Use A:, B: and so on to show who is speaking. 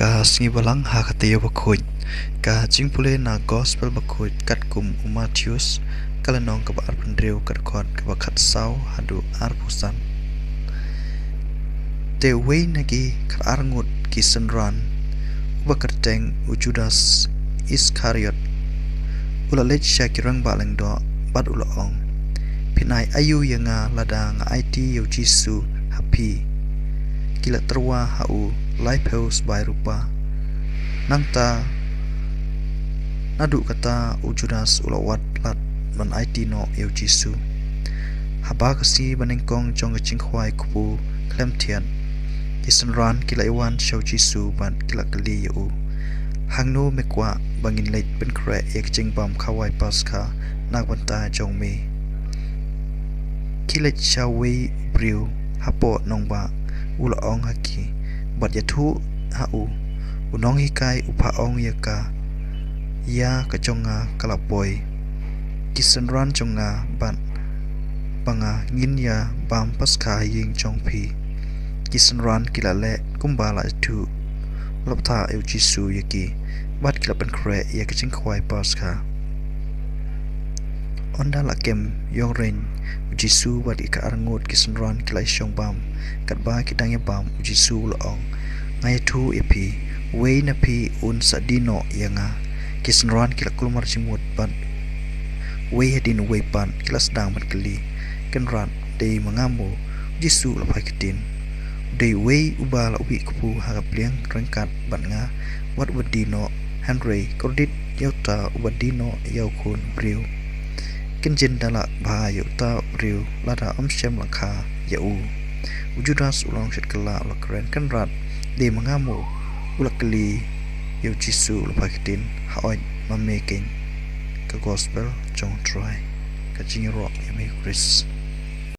A: ka singi balang ha katayo bakuj ka jingpule na gospel bakuj kat kum Matthews kalanong ka baar pendriu kat kon ka bakat saw hadu arpusan te wei nagi kar arngut ki senran ubakerteng u Judas Iskariot ula lech syakirang baleng do bad ula ong pinai ayu yanga lada nga IT yu Jisu happy kila terwa hau Lighthouse by rupa nangta nadu kata u Judas ulawat lat man IT no yu Jisu haba kasi banengkong jong chingkhwai kupu klemtian kisenran kila iwan show Jisu ban kila kali yu hangno mekwa bangin late ben kre ek jingbam khawai paska nagbanta Jong me kila chawi briu hapo nongba ula ong haki bat yathu hau unong hikai upa ong yaka ya kajonga kalapoi kisenran jonga ban banga ngin ya bam paska ying jongpi kisenran kilale kumbala tu lopta eu Jisu yaki bat kilapan kre ya kachingkhwai paska onda lakem yong ren Jisu bat ika arngut kisenran kilai shong bam katba kidang ya bam Jisu laong ngai thu epi wei na pi un sadino yanga kisenran kila kulmar jimut ban wei hadin wei pan kilas dang ban kali kenran de mangamu Jisu la pakitin de wei ubala ubi kupu hagapliang rangkat ban nga wat wadino Henry kredit yauta ubadino yaukun briu kenjen dala ba yauta briu lada amsyam lakha yau Judas ulang shet kylla ula keren kenrat de mangamu ulakli yu Jisu lupakitin haoy mameking ka gospel Jong try ka jingro yami Chris